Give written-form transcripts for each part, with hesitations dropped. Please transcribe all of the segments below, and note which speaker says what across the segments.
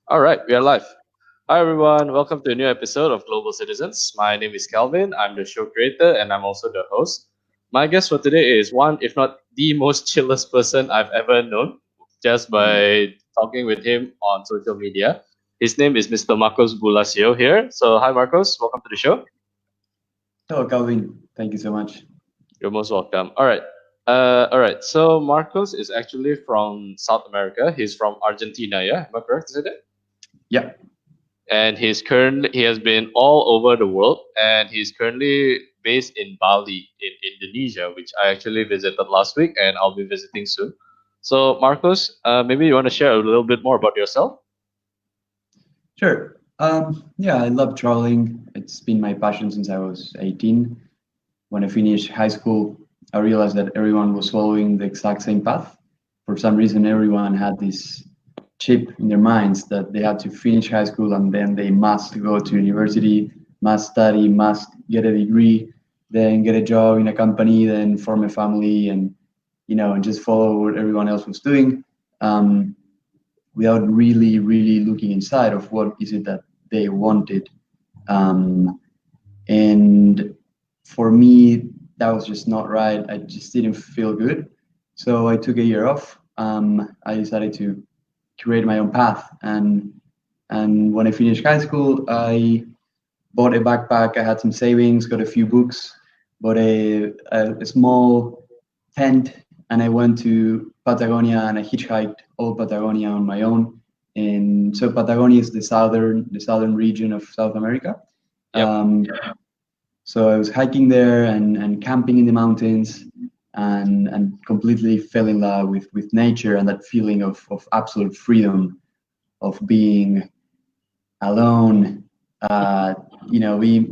Speaker 1: All right, we are live. Hi, everyone. Welcome to a new episode of Global Citizens. My name is Calvin. I'm the show creator and I'm also the host. My guest for today is one, if not the most chillest person I've ever known, just by talking with him on social media. His name is Mr. Marcos Bulacio here. So, hi, Marcos. Welcome to the show.
Speaker 2: Hello, Calvin. Thank you so much.
Speaker 1: You're most welcome. All right. All right. So, Marcos is actually from South America. He's from Argentina, yeah? Am I correct? Is it?
Speaker 2: Yeah.
Speaker 1: And he has been all over the world, and he's currently based in Bali in Indonesia, which I actually visited last week and I'll be visiting soon. So Marcos, maybe you want to share a little bit more about yourself?
Speaker 2: Sure. Yeah, I love traveling. It's been my passion since I was 18. When I finished high school, I realized that everyone was following the exact same path. For some reason, everyone had this chip in their minds that they had to finish high school and then they must go to university, must study, must get a degree, then get a job in a company, then form a family, and and just follow what everyone else was doing. Um, Without really looking inside of what is it that they wanted. Um, and for me, that was just not right. I just didn't feel good. So I took a year off. I decided to create my own path. And when I finished high school, I bought a backpack. I had some savings, got a few books, bought a small tent, and I went to Patagonia and I hitchhiked all Patagonia on my own. And so Patagonia is the southern region of South America.
Speaker 1: Yep.
Speaker 2: Um, so I was hiking there and camping in the mountains and completely fell in love with nature and that feeling of absolute freedom of being alone, uh,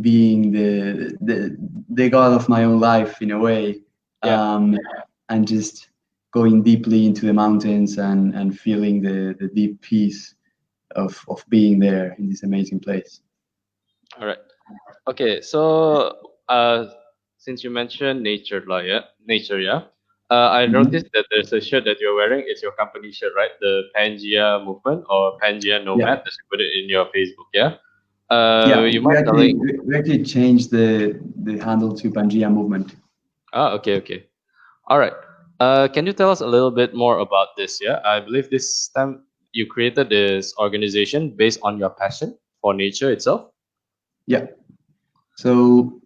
Speaker 2: being the god of my own life in a way,
Speaker 1: Yeah.
Speaker 2: um, and just going deeply into the mountains and feeling the deep peace of being there in this amazing place.
Speaker 1: All right. Okay. So since you mentioned nature, yeah, nature, yeah. I
Speaker 2: Mhm.
Speaker 1: noticed that there's a shirt that you're wearing. It's your company shirt, right? The Pangea movement or Pangea
Speaker 2: Yeah,
Speaker 1: Nomad, as you put it in your Facebook, yeah.
Speaker 2: yeah.
Speaker 1: You
Speaker 2: We
Speaker 1: mind
Speaker 2: actually
Speaker 1: telling?
Speaker 2: we we actually changed the handle to Pangea movement.
Speaker 1: Ah, okay, okay. All right. Can you tell us a little bit more about this? Yeah, I believe this time you created this organization based on your passion for nature itself.
Speaker 2: Yeah. So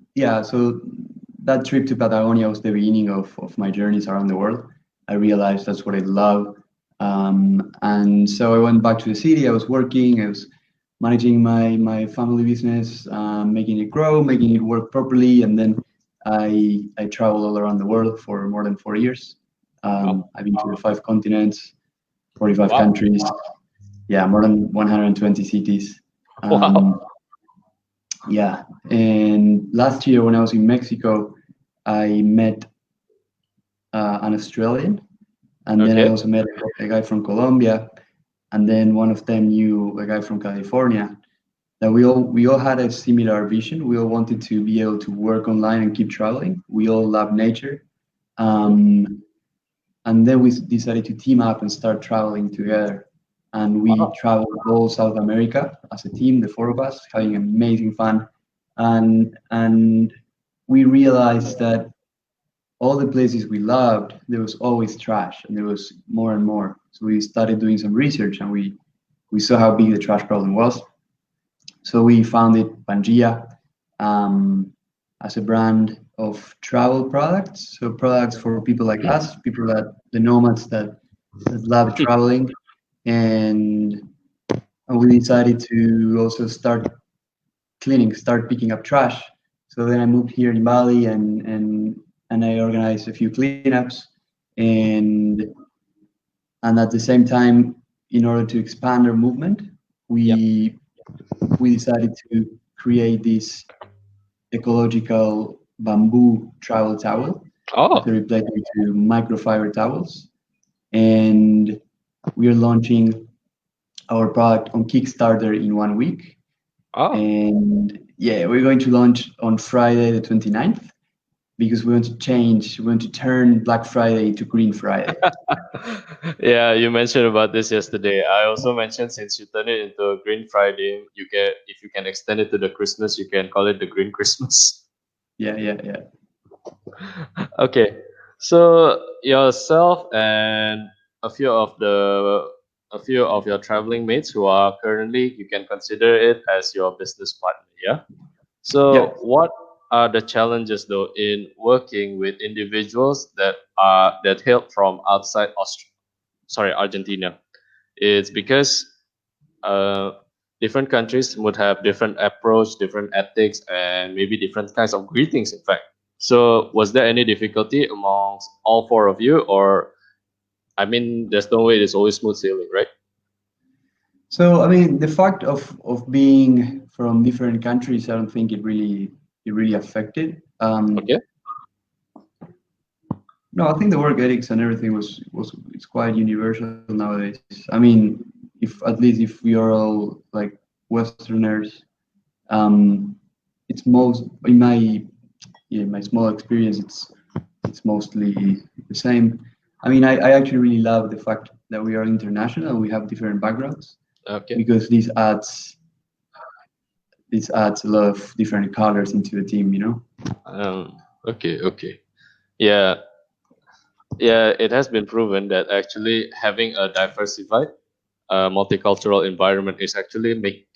Speaker 2: that trip to Patagonia was the beginning of my journeys around the world. I realized that's what I love. And so I went back to the city. I was working, I was managing my family business, making it grow, making it work properly. And then I traveled all around the world for more than 4 years.
Speaker 1: Oh,
Speaker 2: I've been to the 5 continents, 45
Speaker 1: wow,
Speaker 2: countries. Yeah, more than 120 cities.
Speaker 1: wow.
Speaker 2: Um, yeah, and last year when I was in Mexico, I met an Australian, and then I
Speaker 1: Okay.
Speaker 2: also met a guy from Colombia, and then one of them knew a guy from California. That we all had a similar vision. We all wanted to be able to work online and keep traveling. We all love nature,
Speaker 1: Hmm.
Speaker 2: um, and then we decided to team up and start traveling together. And we
Speaker 1: Wow.
Speaker 2: traveled all South America as a team, the four of us, having amazing fun. And we realized that all the places we loved, there was always trash, and there was more and more. So we started doing some research, and we saw how big the trash problem was. So we founded Pangea as a brand of travel products. So products for people like us, people the nomads that love traveling, and we decided to also start picking up trash. So then I moved here in Bali and I organized a few cleanups and and at the same time, in order to expand our movement,
Speaker 1: Yep.
Speaker 2: we we decided to create this ecological bamboo travel towel as a
Speaker 1: Oh,
Speaker 2: replacement to microfiber towels. And we are launching our product on Kickstarter in 1 week.
Speaker 1: oh.
Speaker 2: And yeah, we're going to launch on Friday the 29th because we want to change, we want to turn Black Friday into Green Friday.
Speaker 1: Yeah, you mentioned about this yesterday. I also mentioned since you turn it into a Green Friday, you get if you can extend it to the Christmas, you can call it the Green Christmas.
Speaker 2: Yeah, yeah, yeah.
Speaker 1: Okay, so yourself and a few of the a few of your traveling mates who are currently you can consider it as your business partner. Yeah.
Speaker 2: Yeah.
Speaker 1: So what are the challenges though in working with individuals that hail from outside Argentina? It's because uh, different countries would have different approach, different ethics, and maybe different kinds of greetings. In fact, so was there any difficulty amongst all four of you, or I mean, there's no way it's always smooth sailing, right?
Speaker 2: So I mean, the fact of being from different countries, I don't think it really affected.
Speaker 1: Okay.
Speaker 2: No, I think the work ethics and everything was it's quite universal nowadays. I mean, if at least if we are all like Westerners, um, it's most in my small experience, it's mostly the same. I mean, I actually really love the fact that we are international. We have different backgrounds
Speaker 1: Okay.
Speaker 2: because this adds a lot of different colors into the team.
Speaker 1: Okay. Okay. Yeah. Yeah. It has been proven that actually having a diversified, multicultural environment is actually make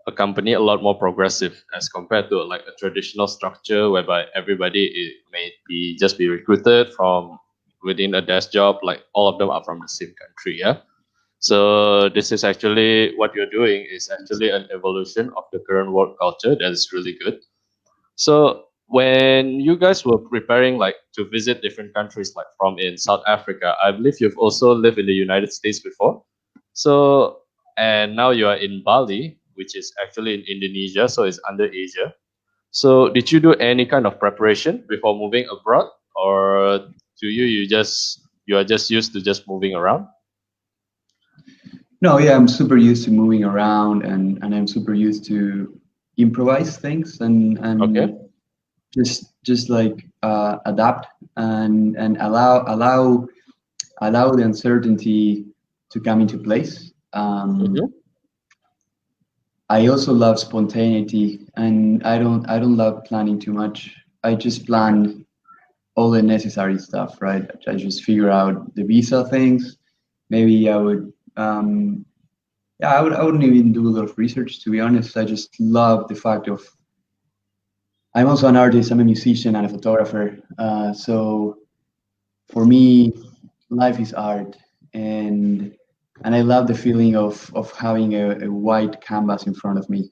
Speaker 1: a company a lot more progressive as compared to like a traditional structure whereby everybody may be just be recruited from within a desk job, like all of them are from the same country. Yeah. So this is actually what you're doing is actually an evolution of the current work culture that is really good. So when you guys were preparing like to visit different countries like from in South Africa, I believe you've also lived in the United States before. So and now you are in Bali, which is actually in Indonesia, so it's under Asia. So did you do any kind of preparation before moving abroad, or do you are just used to just moving around?
Speaker 2: No, yeah, I'm super used to moving around, and I'm super used to improvise things and
Speaker 1: Okay.
Speaker 2: just like adapt and allow the uncertainty to come into place.
Speaker 1: Mm-hmm.
Speaker 2: I also love spontaneity, and I don't love planning too much. I just plan all the necessary stuff, right? I just figure out the visa things. Maybe I would, yeah, I wouldn't even do a lot of research, to be honest. I just love the fact of I'm also an artist. I'm a musician and a photographer. So for me, life is art, and I love the feeling of having a white canvas in front of me,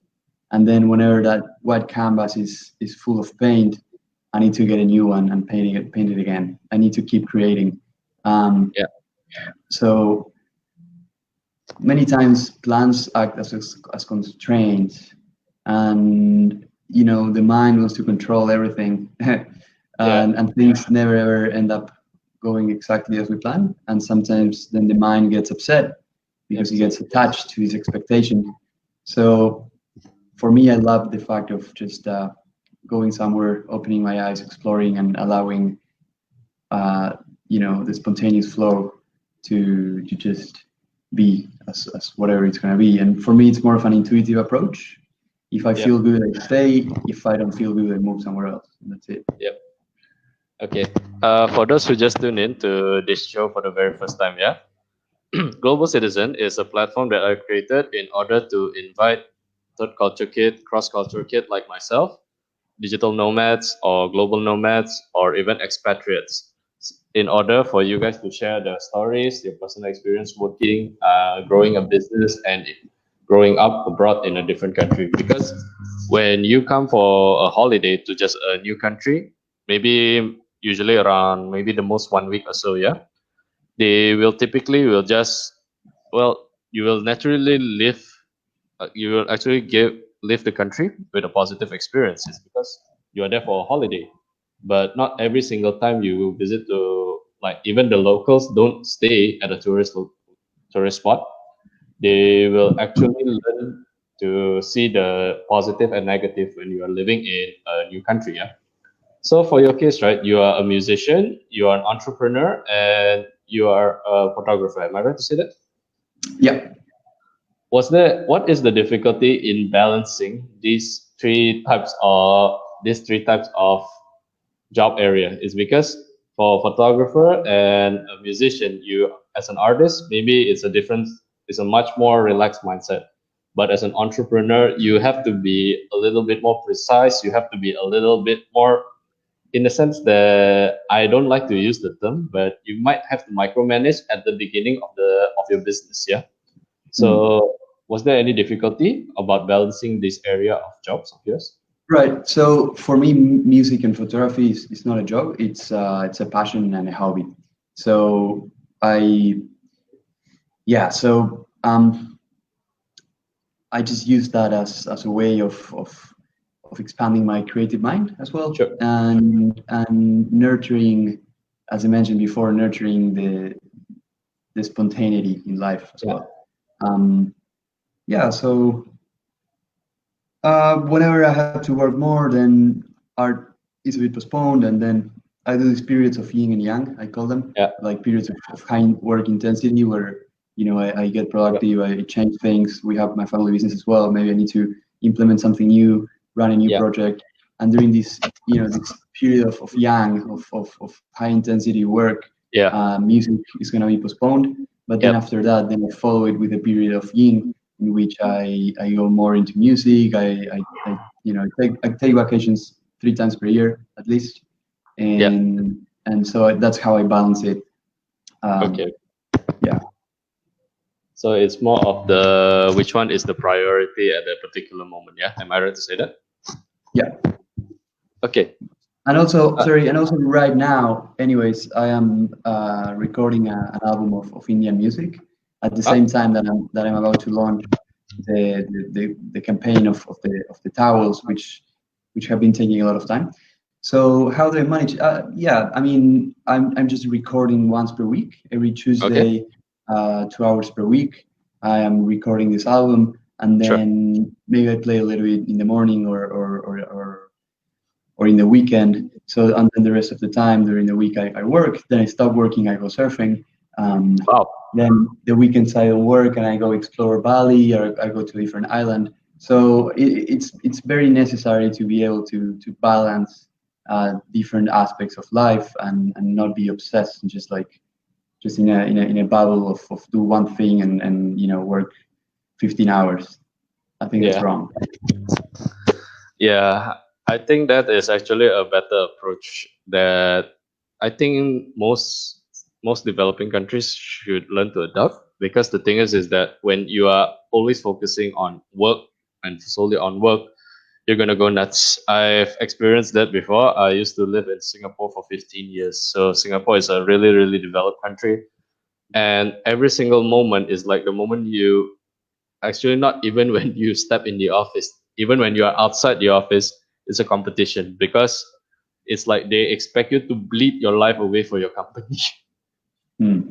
Speaker 2: and then whenever that white canvas is full of paint, I need to get a new one and paint it again. I need to keep creating. Um,
Speaker 1: Yeah.
Speaker 2: so many times plans act as constraints, and the mind wants to control everything,
Speaker 1: Yeah.
Speaker 2: and things never ever end up going exactly as we plan, and sometimes then the mind gets upset because he gets
Speaker 1: Absolutely. Yes.
Speaker 2: attached to his expectation. So for me, I love the fact of just going somewhere, opening my eyes, exploring, and allowing uh, the spontaneous flow to just be as whatever it's going to be. And for me, it's more of an intuitive approach. If I
Speaker 1: Yep.
Speaker 2: feel good, I stay. If I don't feel good, I move somewhere else. And that's it.
Speaker 1: Yep. Okay. For those who just tuned in to this show for the very first time, yeah, Global Citizen is a platform that I created in order to invite third culture kid, cross culture kid like myself, digital nomads or global nomads or even expatriates, in order for you guys to share their stories, your personal experience working, growing a business, and growing up abroad in a different country. Because when you come for a holiday to just a new country, maybe usually around maybe the most 1 week or so, yeah, they will typically will just well you will naturally live you will actually live the country with a positive experiences because you are there for a holiday, but not every single time you will visit to like even the locals don't stay at a tourist spot. They will actually learn to see the positive and negative when you are living in a new country, yeah. So for your case, right, you are a musician, you are an entrepreneur, and you are a photographer. Am I right to say that?
Speaker 2: Yeah.
Speaker 1: What is the difficulty in balancing these three types of job area? Is because for a photographer and a musician, you as an artist, maybe it's a much more relaxed mindset. But as an entrepreneur, you have to be a little bit more precise. You have to be a little bit more, in the sense that I don't like to use the term, but you might have to micromanage at the beginning of your business. Yeah.
Speaker 2: Mm.
Speaker 1: So was there any difficulty about balancing this area of jobs of yours?
Speaker 2: Right. So for me, music and photography is not a job. It's a passion and a hobby. So I yeah. So I just use that as a way of expanding my creative mind as well,
Speaker 1: Sure.
Speaker 2: and nurturing, as I mentioned before, nurturing the spontaneity in life as
Speaker 1: Yeah.
Speaker 2: well. Um, yeah. So whenever I have to work more, then art is a bit postponed, and then I do these periods of yin and yang. I call them
Speaker 1: Yeah.
Speaker 2: like periods of high work intensity where I get
Speaker 1: Yeah.
Speaker 2: productive, I change things. We have my family business as well. Maybe I need to implement something new, run a new
Speaker 1: Yeah.
Speaker 2: project, and during this this period of yang of high intensity work,
Speaker 1: Yeah.
Speaker 2: music is gonna be postponed. But then
Speaker 1: Yep.
Speaker 2: after that, then I follow it with a period of yin in which I go more into music. I take vacations 3 times per year at least,
Speaker 1: Yeah.
Speaker 2: and so that's how I balance it.
Speaker 1: Okay.
Speaker 2: Yeah,
Speaker 1: So it's more of the which one is the priority at that particular moment. Yeah. Am I right to say that?
Speaker 2: yeah,
Speaker 1: Okay.
Speaker 2: and also
Speaker 1: Uh,
Speaker 2: sorry, and also right now, anyways, I am recording an album of Indian music at the same
Speaker 1: ah,
Speaker 2: time that I'm about to launch the campaign of the towels, which have been taking a lot of time. So how do I manage? Yeah, I mean, I'm just recording once per week, every
Speaker 1: okay.
Speaker 2: Tuesday, 2 hours per week. I am recording this album, and
Speaker 1: Sure.
Speaker 2: then maybe I play a little bit in the morning or in the weekend. So and then the rest of the time during the week I work. Then I stop working, I go surfing. Um,
Speaker 1: Wow.
Speaker 2: then the weekends I don't work and I go explore Bali or I go to a different island. So it's very necessary to be able to balance different aspects of life and not be obsessed and just in a bubble of do one thing and work 15 hours. I think that's
Speaker 1: Yeah.
Speaker 2: wrong.
Speaker 1: Yeah. I think that is actually a better approach that I think most developing countries should learn to adopt, because the thing is that when you are always focusing on work and solely on work, you're gonna go nuts. I've experienced that before. I used to live in Singapore for 15 years. So Singapore is a really, really developed country. And every single moment is like the moment you actually, not even when you step in the office, even when you are outside the office, it's a competition, because it's like they expect you to bleed your life away for your company.
Speaker 2: Hmm.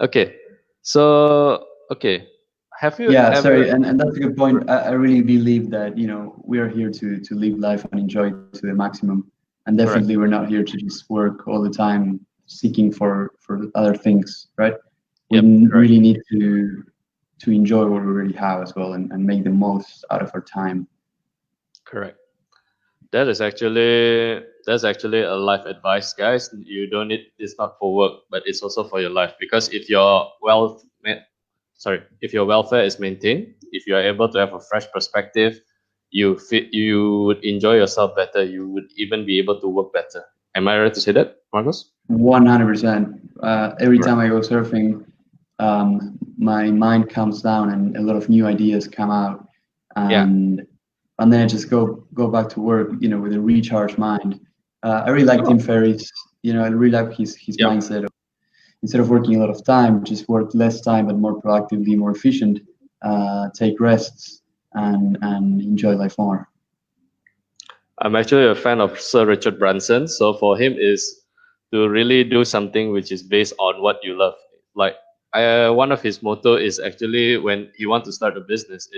Speaker 1: Okay. So, okay. Have you
Speaker 2: Yeah, sorry,
Speaker 1: ever,
Speaker 2: and that's a good point. I really believe that we are here to live life and enjoy it to the maximum, and definitely
Speaker 1: correct.
Speaker 2: we're not here to just work all the time seeking for other things, right? We
Speaker 1: Yep, correct.
Speaker 2: really need to enjoy what we already have as well and make the most out of our time.
Speaker 1: Correct. That's actually a life advice, guys. You don't need, it's not for work, but it's also for your life. Because if your welfare is maintained, if you are able to have a fresh perspective, you would enjoy yourself better. You would even be able to work better. Am I right to say that, Marcos?
Speaker 2: 100%. Every
Speaker 1: Correct.
Speaker 2: time I go surfing, my mind calms down and a lot of new ideas come out,
Speaker 1: Yeah.
Speaker 2: and then I just go back to work, with a recharged mind. I really like Tim
Speaker 1: Oh.
Speaker 2: Ferriss. I really like his
Speaker 1: Yep.
Speaker 2: mindset of instead of working a lot of time, just work less time but more productively, more efficient. Take rests and enjoy life more.
Speaker 1: I'm actually a fan of Sir Richard Branson. So for him is to really do something which is based on what you love. Like, one of his motto is actually, when he want to start a business,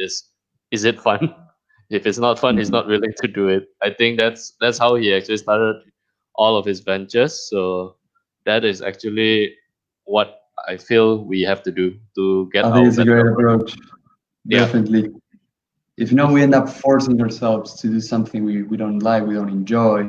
Speaker 1: is it fun? If it's not fun, he's
Speaker 2: Mhm.
Speaker 1: not willing to do it. I think that's how he actually started all of his ventures. So that is actually what I feel we have to do to get
Speaker 2: I think
Speaker 1: our
Speaker 2: it's a great
Speaker 1: medical product.
Speaker 2: approach.
Speaker 1: Yeah,
Speaker 2: Definitely. If we end up forcing ourselves to do something we don't like, we don't enjoy,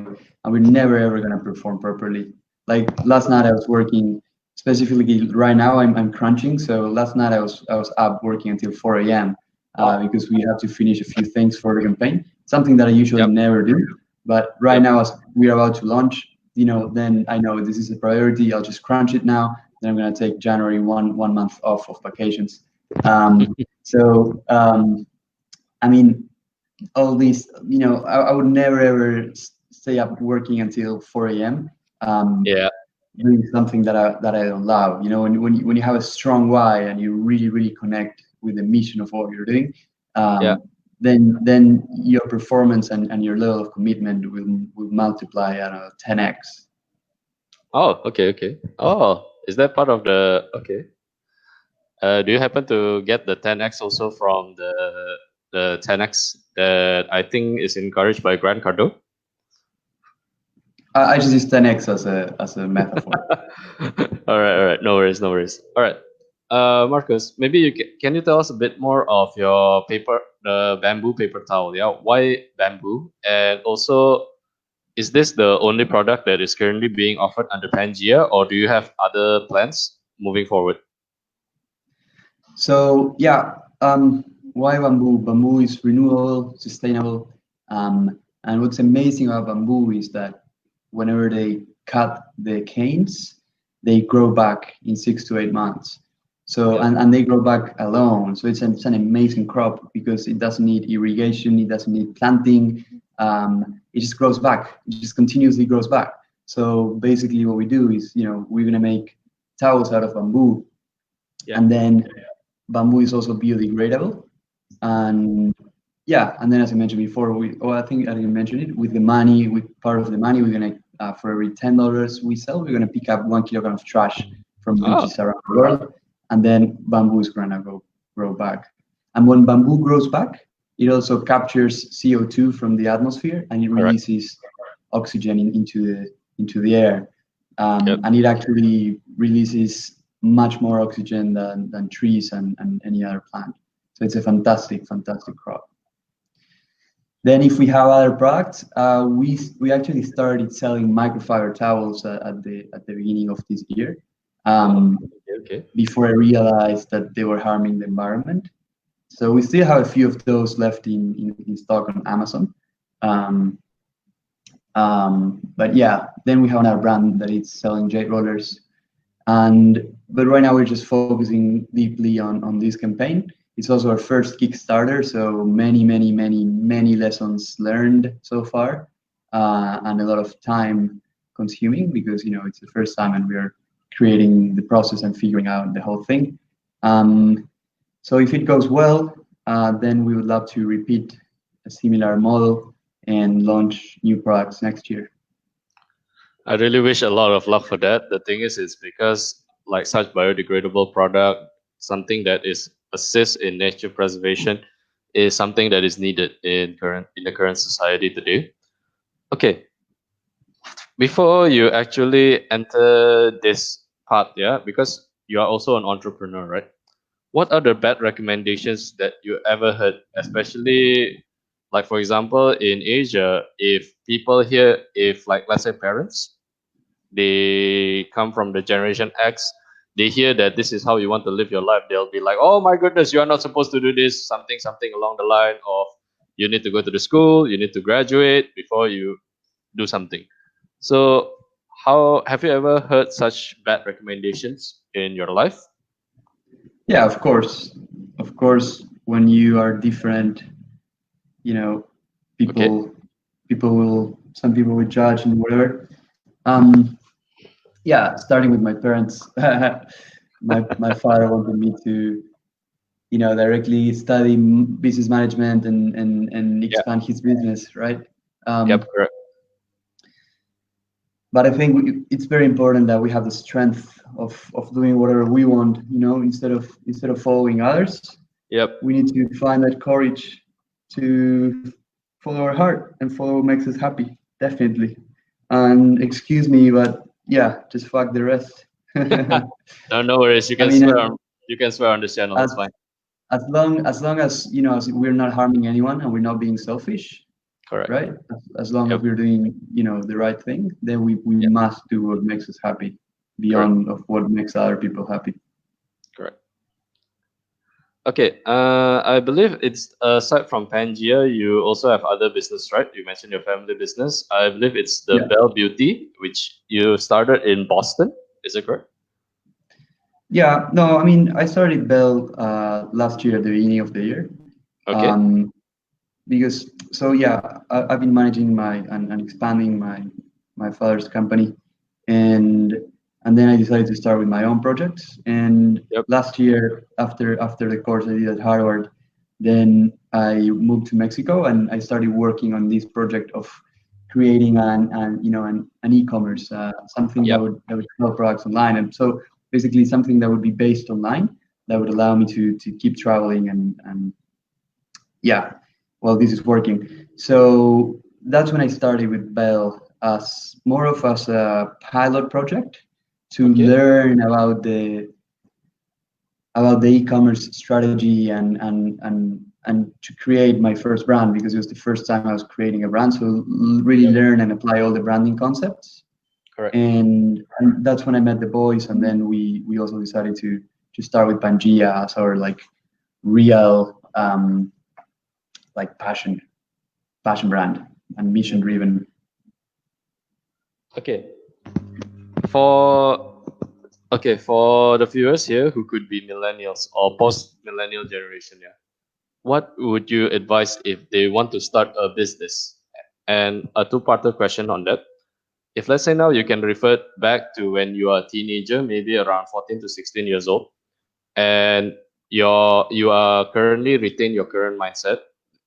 Speaker 2: and we're never ever gonna perform properly. Like last night, I was working. Specifically, right now, I'm crunching. So last night, I was up working until 4 a.m.
Speaker 1: wow.
Speaker 2: Because we have to finish a few things for the campaign. Something that I usually
Speaker 1: Yep,
Speaker 2: never do. But right
Speaker 1: yep.
Speaker 2: now, as we're about to launch, then I know this is a priority. I'll just crunch it now. Then I'm gonna take January one month off of vacations. So I mean, all these, I would never ever stay up working until 4 a.m. Um,
Speaker 1: Yeah,
Speaker 2: doing something that I don't love. When you have a strong why and you really really connect with the mission of what you're doing,
Speaker 1: yeah.
Speaker 2: then your performance and your level of commitment will multiply, I don't know, 10x.
Speaker 1: Oh, okay, okay. Oh, is that part of the okay? Do you happen to get the 10x also from the 10x that I think is encouraged by Grant Cardone?
Speaker 2: I just use 10x as a metaphor.
Speaker 1: All right. No worries, no worries. All right. Marcus, maybe can you tell us a bit more of your paper, the bamboo paper towel? Yeah, why bamboo? And also, is this the only product that is currently being offered under Pangea, or do you have other plans moving forward?
Speaker 2: So yeah, why bamboo? Bamboo is renewable, sustainable, and what's amazing about bamboo is that whenever they cut the canes, they grow back in 6 to 8 months. So
Speaker 1: Yep.
Speaker 2: and they grow back alone. So it's an amazing crop because it doesn't need irrigation, it doesn't need planting. It just grows back. It just continuously grows back. So basically, what we do is, we're gonna make towels out of bamboo,
Speaker 1: Yeah.
Speaker 2: and then bamboo is also biodegradable. And yeah, and then as I mentioned before, I think I didn't mention it. With the money, with part of the money, we're gonna for every $10 we sell, we're gonna pick up 1 kilogram of trash from
Speaker 1: Oh,
Speaker 2: beaches around the world, and then bamboo is gonna go grow back. And when bamboo grows back, it also captures CO2 from the atmosphere and it
Speaker 1: correct.
Speaker 2: releases oxygen into the air.
Speaker 1: Yep.
Speaker 2: And it actually releases much more oxygen than trees and any other plant. So it's a fantastic, fantastic crop. Then if we have other products, we actually started selling microfiber towels at the beginning of this year,
Speaker 1: Oh,
Speaker 2: um,
Speaker 1: okay, okay.
Speaker 2: before I realized that they were harming the environment. So we still have a few of those left in stock on Amazon. Um, but yeah, then we have another brand that is selling jet rollers. But right now we're just focusing deeply on this campaign. It's also our first Kickstarter, so many, many, many, many lessons learned so far, and a lot of time consuming because it's the first time and we are creating the process and figuring out the whole thing. So if it goes well, then we would love to repeat a similar model and launch new products next year.
Speaker 1: I really wish a lot of luck for that. The thing is, it's because like such biodegradable product, something that is assists in nature preservation, is something that is needed in the current society today. Okay, before you actually enter this part, yeah, because you are also an entrepreneur, right? What are the bad recommendations that you ever heard, especially like for example in Asia, if people here, if like let's say parents, they come from the generation X, they hear that this is how you want to live your life, they'll be like, oh my goodness, you are not supposed to do this, something along the line of you need to go to the school, you need to graduate before you do something. So how have you ever heard such bad recommendations in your life?
Speaker 2: Yeah, of course. Of course, when you are different, you know,
Speaker 1: Okay.
Speaker 2: some people will judge and whatever. Um, yeah, starting with my parents. My father wanted me to, directly study business management and
Speaker 1: Yeah.
Speaker 2: expand his business, right?
Speaker 1: Yep.
Speaker 2: Um,
Speaker 1: Correct.
Speaker 2: but I think it's very important that we have the strength of doing whatever we want, instead of following others.
Speaker 1: Yep.
Speaker 2: We need to find that courage to follow our heart and follow what makes us happy, definitely. And excuse me, but yeah, just fuck the rest. I
Speaker 1: No, no worries. You can
Speaker 2: mean,
Speaker 1: swear. You can swear on this channel. It's
Speaker 2: as
Speaker 1: fine.
Speaker 2: as you know, as we're not harming anyone and we're not being selfish,
Speaker 1: Correct.
Speaker 2: right? As long as
Speaker 1: Yep.
Speaker 2: we're doing, the right thing, then we
Speaker 1: Yep.
Speaker 2: must do what makes us happy,
Speaker 1: Correct.
Speaker 2: beyond of what makes other people happy.
Speaker 1: Correct. Okay. I believe it's aside from Pangea, you also have other business, right? You mentioned your family business. I believe it's the
Speaker 2: Yeah.
Speaker 1: Belle Beauty, which you started in Boston. Is it correct?
Speaker 2: Yeah, no, I mean, I started Bell last year at the beginning of the year.
Speaker 1: Okay.
Speaker 2: Um, because so yeah, I've been managing and expanding my father's company, and then I decided to start with my own projects. And
Speaker 1: Yep.
Speaker 2: last year, after the course I did at Harvard, then I moved to Mexico and I started working on this project of creating an e-commerce, something
Speaker 1: Yep.
Speaker 2: that would sell products online. And so basically something that would be based online that would allow me to keep traveling and yeah, well, this is working. So that's when I started with Bell as more of as a pilot project to
Speaker 1: Okay.
Speaker 2: learn about the e-commerce strategy and to create my first brand, because it was the first time I was creating a brand. So really
Speaker 1: Yep.
Speaker 2: learn and apply all the branding concepts.
Speaker 1: Correct.
Speaker 2: And that's when I met the boys, and then we also decided to start with Pangea as our like real like passion brand and mission driven.
Speaker 1: Okay. For for the viewers here who could be millennials or post millennial generation, yeah, what would you advise if they want to start a business? And a two-parter question on that. If let's say now you can refer back to when you are a teenager, maybe around 14 to 16 years old, and you are currently retain your current mindset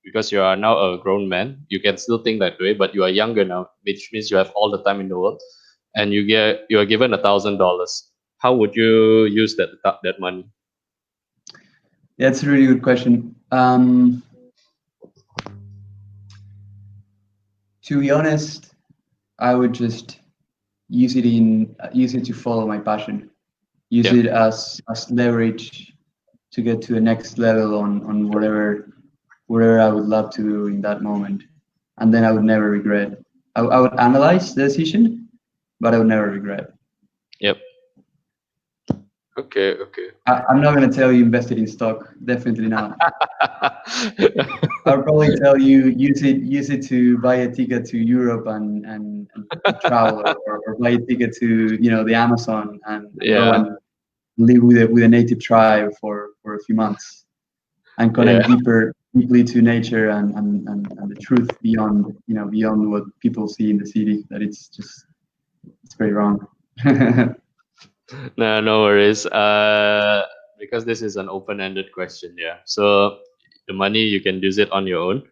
Speaker 1: because you are now a grown man. You can still think that way, but you are younger now, which means you have all the time in the world, and you are given $1,000. How would you use that money?
Speaker 2: That's a really good question. To be honest, I would just use it to follow my passion. Use
Speaker 1: Yeah.
Speaker 2: it as leverage to get to the next level on whatever I would love to do in that moment, and then I would never regret. I would analyze the decision, but I would never regret.
Speaker 1: Yep. Okay. Okay.
Speaker 2: I'm not going to tell you invested in stock. Definitely not. I'll probably tell you use it to buy a ticket to Europe and travel, or buy a ticket to the Amazon and go
Speaker 1: Yeah.
Speaker 2: and live with a native tribe for a few months and
Speaker 1: Yeah.
Speaker 2: connect deeply to nature and the truth beyond what people see in the city. That it's very wrong.
Speaker 1: No, no worries. Because this is an open-ended question, yeah. So the money you can use it on your own,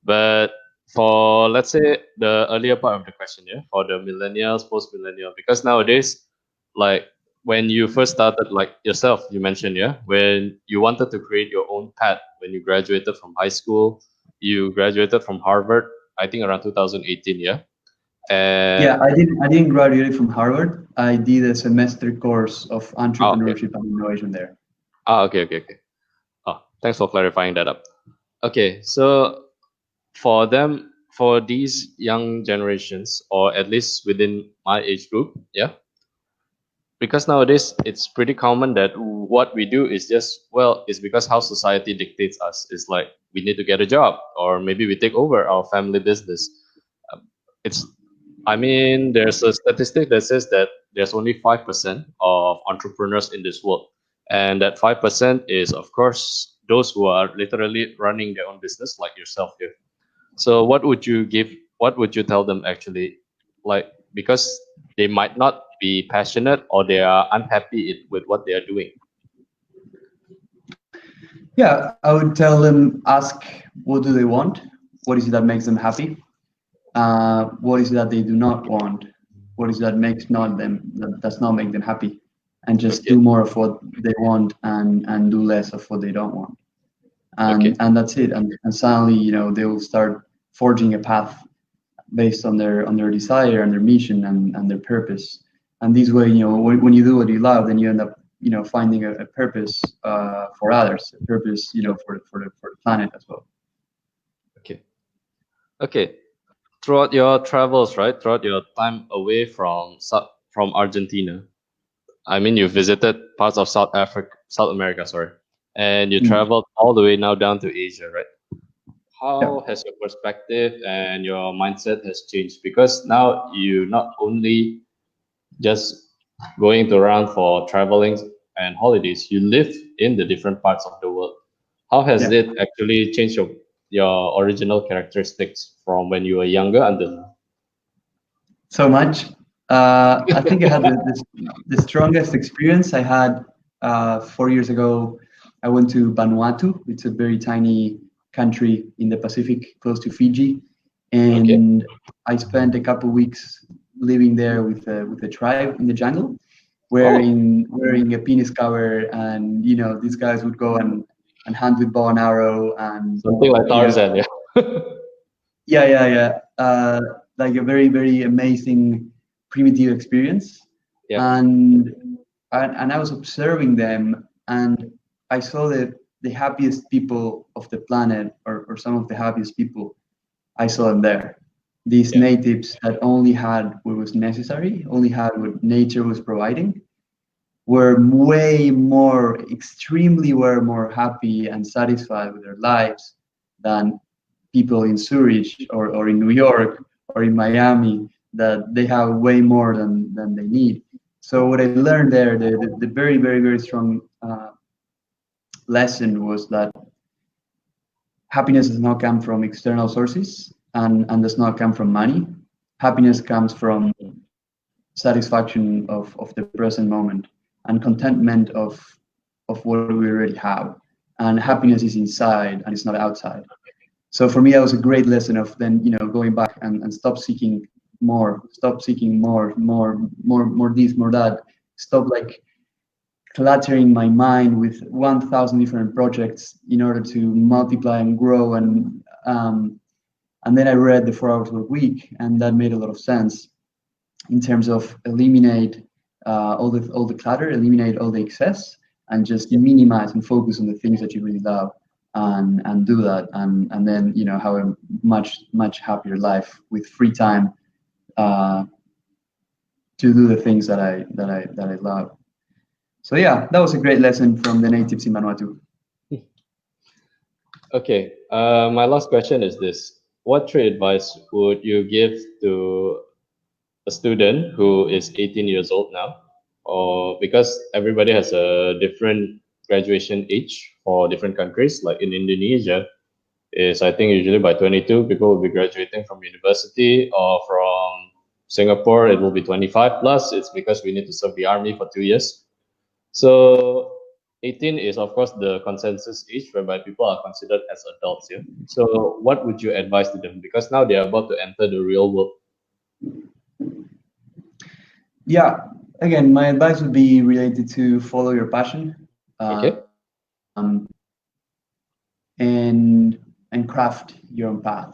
Speaker 1: but for let's say the earlier part of the question, yeah, for the millennials, post-millennial, because nowadays, like when you first started, like yourself, you mentioned, yeah, when you wanted to create your own path when you graduated from high school, you graduated from Harvard, I think around 2018, yeah, and
Speaker 2: Yeah, I didn't graduate from Harvard. I did a semester course of
Speaker 1: okay,
Speaker 2: entrepreneurship and innovation there.
Speaker 1: okay, okay, okay. Oh, thanks for clarifying that up. Okay, so for them, for these young generations, or at least within my age group, yeah, because nowadays it's pretty common that what we do is just, well, it's because how society dictates us. It's like we need to get a job, or maybe we take over our family business. It's, I mean, there's a statistic that says that there's only 5% of entrepreneurs in this world, and that 5% is, of course, those who are literally running their own business, like yourself here. So what would you give? What would you tell them actually? Like, because they might not be passionate or they are unhappy with what they are doing.
Speaker 2: Yeah, I would tell them, ask what do they want, what is it that makes them happy, what is it that they do not want, what is it that makes not them that does not make them happy, and just
Speaker 1: Okay.
Speaker 2: do more of what they want and do less of what they don't want.
Speaker 1: Okay.
Speaker 2: and that's it. And suddenly, they will start forging a path based on their desire and their mission and their purpose. And this way, when you do what you love, then you end up, finding a purpose for others, a purpose, for the planet as well.
Speaker 1: Okay. Okay. Throughout your travels, right? Throughout your time away from Argentina, I mean, you visited parts of South America, sorry, and you
Speaker 2: Mm.
Speaker 1: traveled all the way now down to Asia, right?
Speaker 2: Yeah.
Speaker 1: How has your perspective and your mindset has changed? Because now you not only just going to around for traveling and holidays, you live in the different parts of the world. How has
Speaker 2: Yeah.
Speaker 1: it actually changed your original characteristics from when you were younger until now?
Speaker 2: So much. I think I had the strongest experience I had 4 years ago. I went to Vanuatu. It's a very tiny country in the Pacific, close to Fiji,
Speaker 1: Okay.
Speaker 2: and I spent a couple weeks living there with a tribe in the jungle,
Speaker 1: Oh,
Speaker 2: wearing a penis cover, and these guys would go and hunt with bow and arrow, and
Speaker 1: something like
Speaker 2: you know
Speaker 1: Tarzan, yeah.
Speaker 2: yeah. Like a very, very amazing primitive experience,
Speaker 1: Yeah.
Speaker 2: and and I was observing them, and I saw the happiest people of the planet, or some of the happiest people. I saw them there. These
Speaker 1: Yeah.
Speaker 2: natives that only had what was necessary, only had what nature was providing, were way more, extremely were more happy and satisfied with their lives than people in Zurich or in New York or in Miami, that they have way more than they need. So what I learned there, the very, very, very strong lesson was that happiness does not come from external sources and does not come from money. Happiness comes from satisfaction of the present moment and contentment of what we already have. And
Speaker 1: Yeah.
Speaker 2: happiness is inside and it's not outside. So for me, that was a great lesson of then, going back and stop seeking more, stop seeking more this, more that. Stop like cluttering my mind with 1,000 different projects in order to multiply and grow. And then I read the 4 Hours Work Week, and that made a lot of sense in terms of eliminate all the clutter, eliminate all the excess, and just minimize and focus on the things that you really love, and do that, and then have a much happier life with free time uh, to do the things that I love. So yeah, that was a great lesson from the natives in Vanuatu.
Speaker 1: Okay. My last question is this: what trade advice would you give to a student who is 18 years old now, or because everybody has a different graduation age for different countries, like in Indonesia is I think usually by 22 people will be graduating from university, or from Singapore it will be 25 plus. It's because we need to serve the army for 2 years. So 18 is of course the consensus age whereby people are considered as adults here. So what would you advise to them, because now they are about to enter the real world?
Speaker 2: Yeah, again, my advice would be related to follow your passion,
Speaker 1: Okay.
Speaker 2: and craft your own path.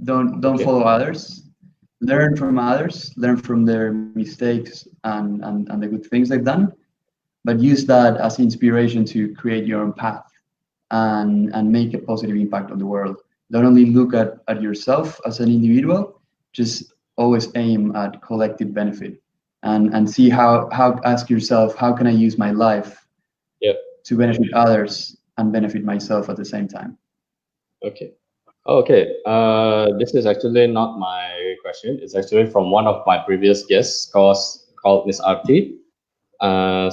Speaker 2: Don't
Speaker 1: Okay.
Speaker 2: follow others. Learn from others. Learn from their mistakes and the good things they've done. But use that as inspiration to create your own path and make a positive impact on the world. Don't only look at yourself as an individual. Just always aim at collective benefit, and see how ask yourself, how can I use my life
Speaker 1: Yep.
Speaker 2: to benefit others and benefit myself at the same time.
Speaker 1: Okay. Okay. This is actually not my question. It's actually from one of my previous guests, called Miss RT.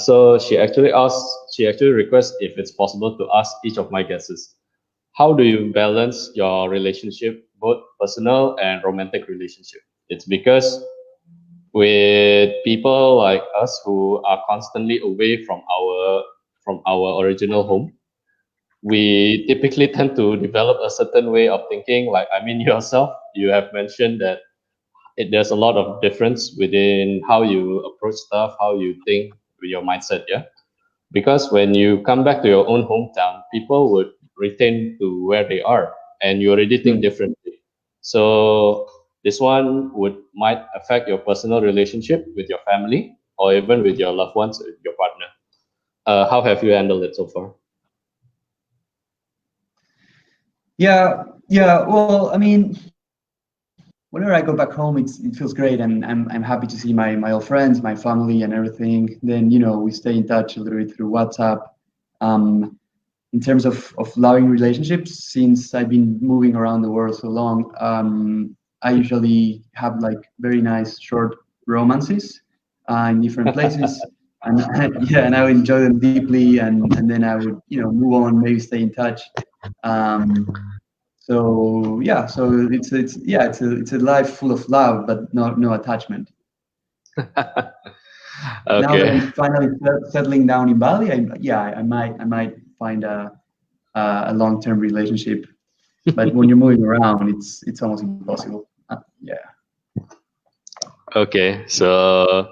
Speaker 1: So she actually requests if it's possible to ask each of my guests, how do you balance your relationship, both personal and romantic relationship? It's because with people like us who are constantly away from our original home, we typically tend to develop a certain way of thinking. Like, I mean, yourself, you have mentioned that there's a lot of difference within how you approach stuff, how you think with your mindset. Yeah. Because when you come back to your own hometown, people would retain to where they are, and you already think differently. So this one would might affect your personal relationship with your family or even with your loved ones, with your partner. How have you handled it so far?
Speaker 2: Yeah, yeah. Well, I mean, whenever I go back home, it feels great, and I'm happy to see my old friends, my family, and everything. Then we stay in touch a little bit through WhatsApp. Um, in terms of loving relationships, since I've been moving around the world so long, I usually have like very nice short romances in different places, and yeah, and I would enjoy them deeply, and then I would move on, maybe stay in touch. Um, so yeah, so it's a life full of love, but no attachment. Now that
Speaker 1: Okay.
Speaker 2: I'm finally settling down in Bali, I might find a long-term relationship. But when you're moving around, it's almost impossible. Yeah.
Speaker 1: Okay. So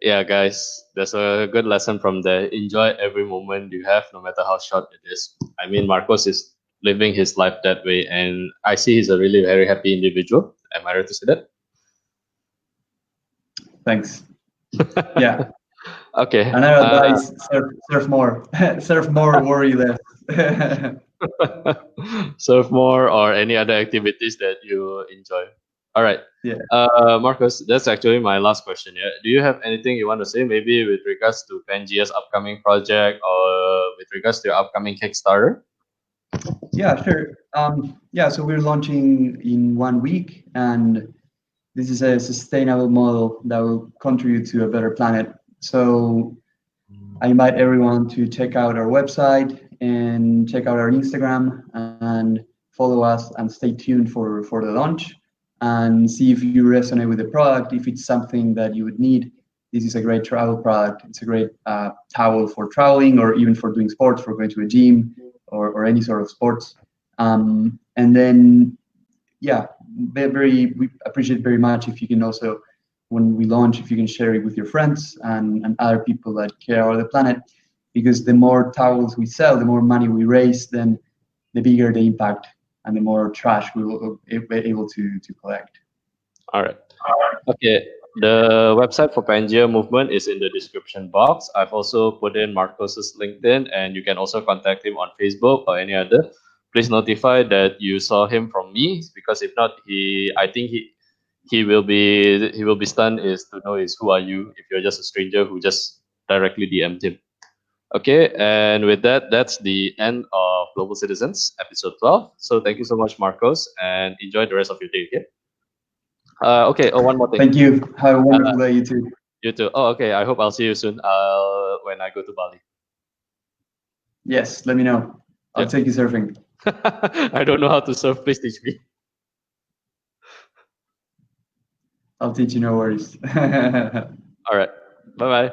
Speaker 1: yeah, guys, there's a good lesson from there. Enjoy every moment you have, no matter how short it is. I mean, Marcos is living his life that way, and I see he's a really very happy individual. Am I right to say
Speaker 2: Thanks. Yeah.
Speaker 1: Okay.
Speaker 2: Another advice: surf more, surf more, worry less.
Speaker 1: Surf more or any other activities that you enjoy. All right.
Speaker 2: Yeah.
Speaker 1: Marcus, that's actually my last question. Yeah. Do you have anything you want to say, maybe with regards to Pangea's upcoming project or with regards to your upcoming Kickstarter?
Speaker 2: Yeah, sure. Yeah, so we're launching in 1 week, and this is a sustainable model that will contribute to a better planet. So I invite everyone to check out our website and check out our Instagram and follow us and stay tuned for the launch and see if you resonate with the product. If it's something that you would need, this is a great travel product. It's a great towel for traveling or even for doing sports, for going to a gym or any sort of sports. And then, yeah, we appreciate very much if you can also, when we launch, if you can share it with your friends and other people that care about the planet, because the more towels we sell, the more money we raise, then the bigger the impact and the more trash we will be able to collect.
Speaker 1: All right. Okay. The website for Pangea movement is in the description box. I've also put in Marcos's LinkedIn, and you can also contact him on Facebook or any other. Please notify that you saw him from me, because if not, I think he will be stunned is to know is who are you if you're just a stranger who just directly DM'd him. Okay, and with that, that's the end of Global Citizens episode 12. So thank you so much, Marcos, and enjoy the rest of your day. Okay. Okay. Oh, one more thing.
Speaker 2: Thank you. Have a
Speaker 1: Uh,
Speaker 2: wonderful day, you too.
Speaker 1: you too. Oh, okay. I hope I'll see you soon. When I go to Bali.
Speaker 2: Yes, let me know. I'll
Speaker 1: Yep.
Speaker 2: take you surfing.
Speaker 1: I don't know how to surf. Please teach me.
Speaker 2: I'll teach you, no worries.
Speaker 1: All right. Bye bye.